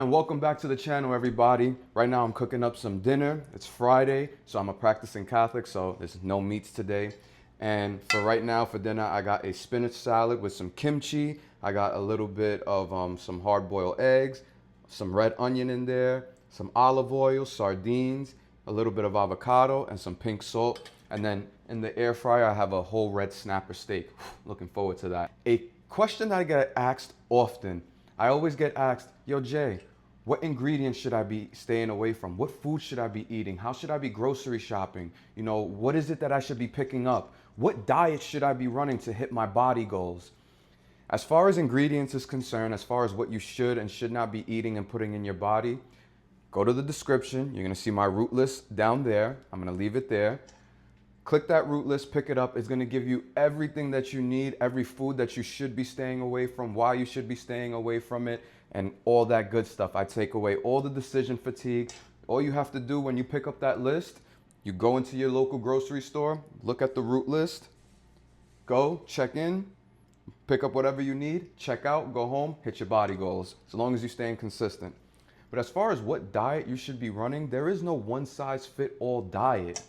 And welcome back to the channel, everybody. Right now I'm cooking up some dinner. It's Friday, so I'm a practicing Catholic, so there's no meats today. And for right now, for dinner, I got a spinach salad with some kimchi. I got a little bit of some hard-boiled eggs, some red onion in there, some olive oil, sardines, a little bit of avocado, and some pink salt. And then in the air fryer, I have a whole red snapper steak. Looking forward to that. A question that I get asked often, I always get asked, yo, Jay, what ingredients should I be staying away from? What food should I be eating? How should I be grocery shopping? You know, what is it that I should be picking up? What diet should I be running to hit my body goals? As far as ingredients is concerned, as far as what you should and should not be eating and putting in your body, go to the description. You're gonna see my root list down there. I'm gonna leave it there. Click that root list, pick it up. It's gonna give you everything that you need, every food that you should be staying away from, why you should be staying away from it, and all that good stuff. I take away all the decision fatigue. All you have to do when you pick up that list, you go into your local grocery store, look at the root list, go, check in, pick up whatever you need, check out, go home, hit your body goals, as long as you're staying consistent. But as far as what diet you should be running, there is no one size fit all diet.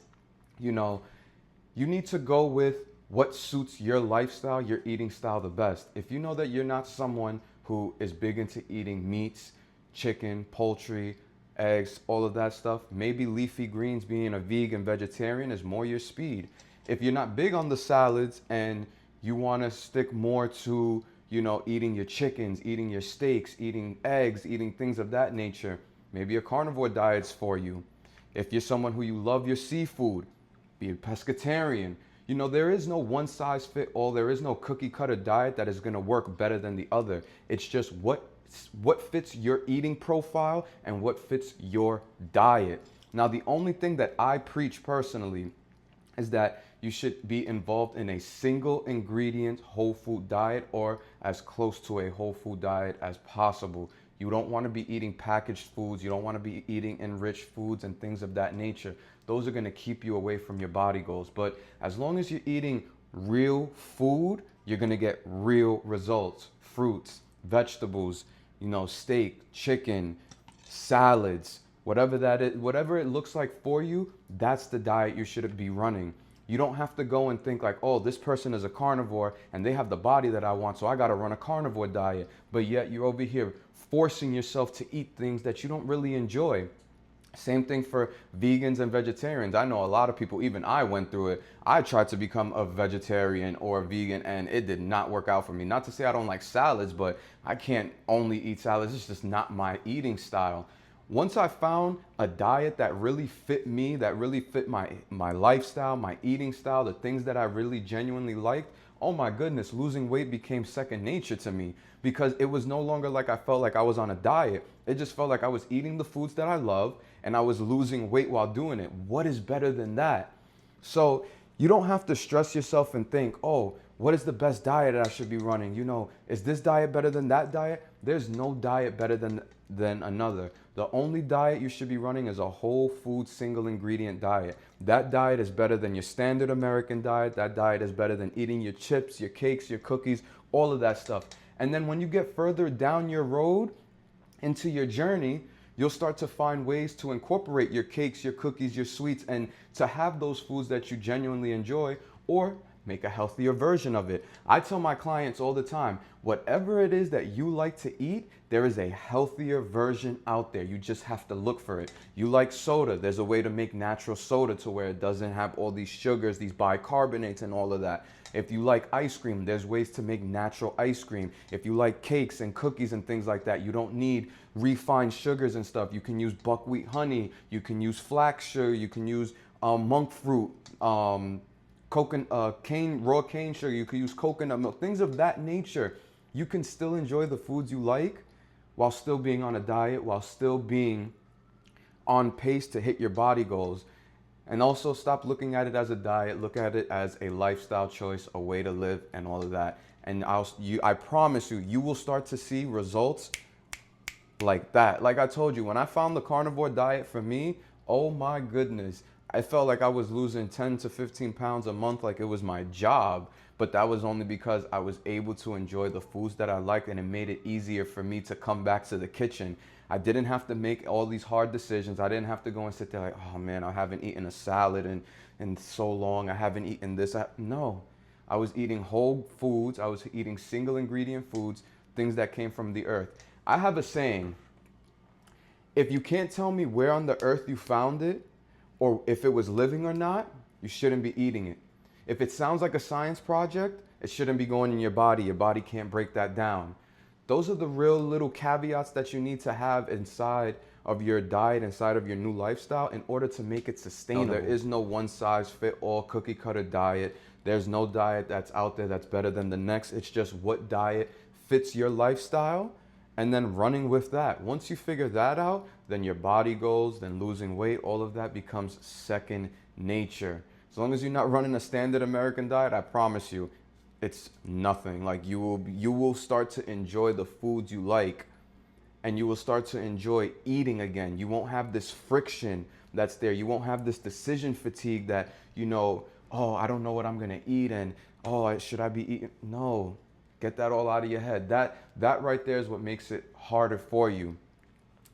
You know, you need to go with what suits your lifestyle, your eating style the best. If you know that you're not someone who is big into eating meats, chicken, poultry, eggs, all of that stuff, maybe leafy greens, being a vegan, vegetarian is more your speed. If you're not big on the salads and you want to stick more to, eating your chickens, eating your steaks, eating eggs, eating things of that nature, maybe a carnivore diet's for you. If you're someone who you love your seafood, be a pescatarian. There is no one size fit all. There is no cookie cutter diet that is going to work better than the other. It's just what fits your eating profile and what fits your diet. Now, the only thing that I preach personally is that you should be involved in a single ingredient whole food diet or as close to a whole food diet as possible. You don't want to be eating packaged foods. You don't want to be eating enriched foods and things of that nature. Those are going to keep you away from your body goals. But as long as you're eating real food, you're going to get real results. Fruits, vegetables, steak, chicken, salads, whatever that is, whatever it looks like for you, that's the diet you should be running. You don't have to go and think like, oh, this person is a carnivore and they have the body that I want, so I got to run a carnivore diet. But yet you're over here forcing yourself to eat things that you don't really enjoy. Same thing for vegans and vegetarians. I know a lot of people, even I went through it. I tried to become a vegetarian or a vegan and it did not work out for me. Not to say I don't like salads, but I can't only eat salads. It's just not my eating style. Once I found a diet that really fit me, that really fit my lifestyle, my eating style, the things that I really genuinely liked, oh my goodness, losing weight became second nature to me because it was no longer like I felt like I was on a diet. It just felt like I was eating the foods that I love and I was losing weight while doing it. What is better than that? So you don't have to stress yourself and think, oh, what is the best diet that I should be running? Is this diet better than that diet? There's no diet better than another. The only diet you should be running is a whole food, single ingredient diet. That diet is better than your standard American diet. That diet is better than eating your chips, your cakes, your cookies, all of that stuff. And then when you get further down your road into your journey, you'll start to find ways to incorporate your cakes, your cookies, your sweets, and to have those foods that you genuinely enjoy or make a healthier version of it. I tell my clients all the time, whatever it is that you like to eat, there is a healthier version out there. You just have to look for it. You like soda, there's a way to make natural soda to where it doesn't have all these sugars, these bicarbonates and all of that. If you like ice cream, there's ways to make natural ice cream. If you like cakes and cookies and things like that, you don't need refined sugars and stuff. You can use buckwheat honey, you can use flax sugar, you can use monk fruit, raw cane sugar, you could use coconut milk, things of that nature. You can still enjoy the foods you like while still being on a diet, while still being on pace to hit your body goals. And also stop looking at it as a diet, look at it as a lifestyle choice, a way to live and all of that. And I promise you, you will start to see results like that. Like I told you, when I found the carnivore diet for me, oh my goodness, I felt like I was losing 10 to 15 pounds a month like it was my job, but that was only because I was able to enjoy the foods that I liked, and it made it easier for me to come back to the kitchen. I didn't have to make all these hard decisions. I didn't have to go and sit there like, oh man, I haven't eaten a salad in so long. I haven't eaten this. No, I was eating whole foods. I was eating single ingredient foods, things that came from the earth. I have a saying, if you can't tell me where on the earth you found it, or if it was living or not, you shouldn't be eating it. If it sounds like a science project, it shouldn't be going in your body. Your body can't break that down. Those are the real little caveats that you need to have inside of your diet, inside of your new lifestyle, in order to make it sustainable. There is no one size fit all cookie cutter diet. There's no diet that's out there that's better than the next. It's just what diet fits your lifestyle, and then running with that. Once you figure that out, then your body goals, then losing weight, all of that becomes second nature. As long as you're not running a standard American diet, I promise you, it's nothing. Like you will start to enjoy the foods you like, and you will start to enjoy eating again. You won't have this friction that's there. You won't have this decision fatigue that, oh, I don't know what I'm gonna eat, and oh, should I be eating? No. Get that all out of your head. That right there is what makes it harder for you.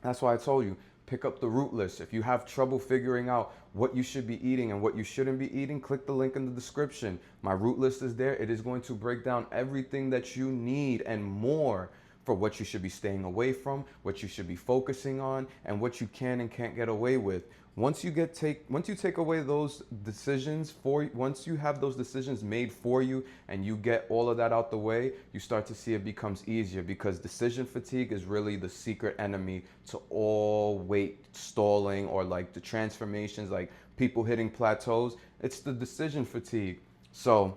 That's why I told you, pick up the root list. If you have trouble figuring out what you should be eating and what you shouldn't be eating, click the link in the description. My root list is there. It is going to break down everything that you need and more for what you should be staying away from, what you should be focusing on, and what you can and can't get away with. Once you take away those decisions once you have those decisions made for you and you get all of that out the way, you start to see it becomes easier, because decision fatigue is really the secret enemy to all weight stalling, or like the transformations, like people hitting plateaus. It's the decision fatigue. So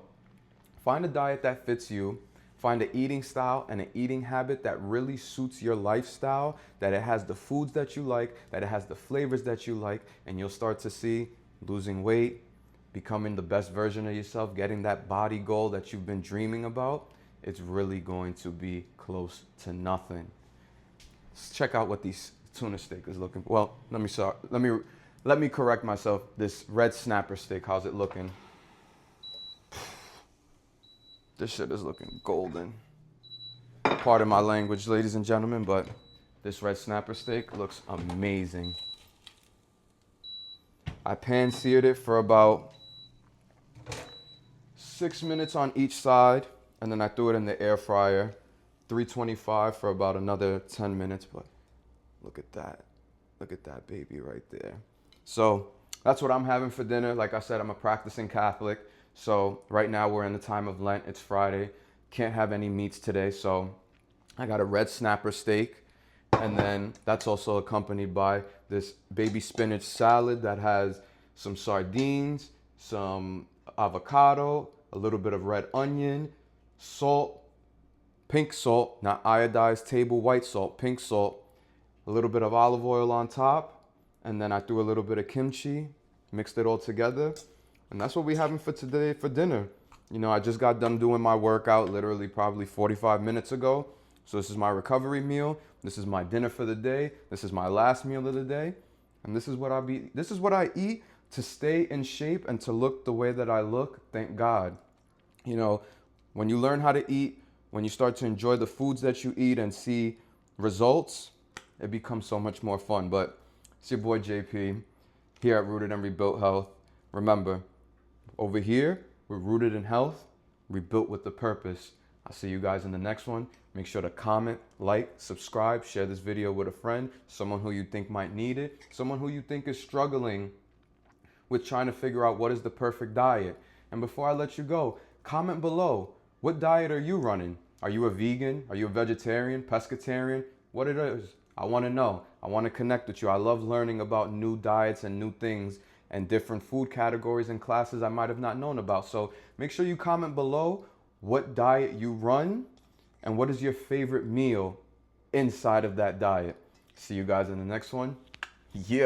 find a diet that fits you. Find an eating style and an eating habit that really suits your lifestyle, that it has the foods that you like, that it has the flavors that you like, and you'll start to see losing weight, becoming the best version of yourself, getting that body goal that you've been dreaming about. It's really going to be close to nothing. Let's check out what these tuna steak is looking. Well, let me correct myself. This red snapper steak, how's it looking? This shit is looking golden. Pardon my language, ladies and gentlemen, but this red snapper steak looks amazing. I pan-seared it for about 6 minutes on each side, and then I threw it in the air fryer, 325 for about another 10 minutes, but look at that. Look at that baby right there. So that's what I'm having for dinner. Like I said, I'm a practicing Catholic. So right now we're in the time of Lent. It's Friday. Can't have any meats today. So I got a red snapper steak. And then that's also accompanied by this baby spinach salad that has some sardines, some avocado, a little bit of red onion, salt, pink salt, not iodized table white salt, pink salt, a little bit of olive oil on top. And then I threw a little bit of kimchi, mixed it all together. And that's what we're having for today for dinner. I just got done doing my workout literally probably 45 minutes ago. So this is my recovery meal. This is my dinner for the day. This is my last meal of the day. And this is what I eat to stay in shape and to look the way that I look. Thank God. When you learn how to eat, when you start to enjoy the foods that you eat and see results, it becomes so much more fun. But it's your boy JP here at Rooted and Rebuilt Health. Remember, over here, we're rooted in health, rebuilt with the purpose. I'll see you guys in the next one. Make sure to comment, like, subscribe, share this video with a friend, someone who you think might need it, someone who you think is struggling with trying to figure out what is the perfect diet. And before I let you go, comment below. What diet are you running? Are you a vegan? Are you a vegetarian, pescatarian? What it is? I want to know. I want to connect with you. I love learning about new diets and new things and different food categories and classes I might have not known about. So make sure you comment below what diet you run and what is your favorite meal inside of that diet. See you guys in the next one. Yeah.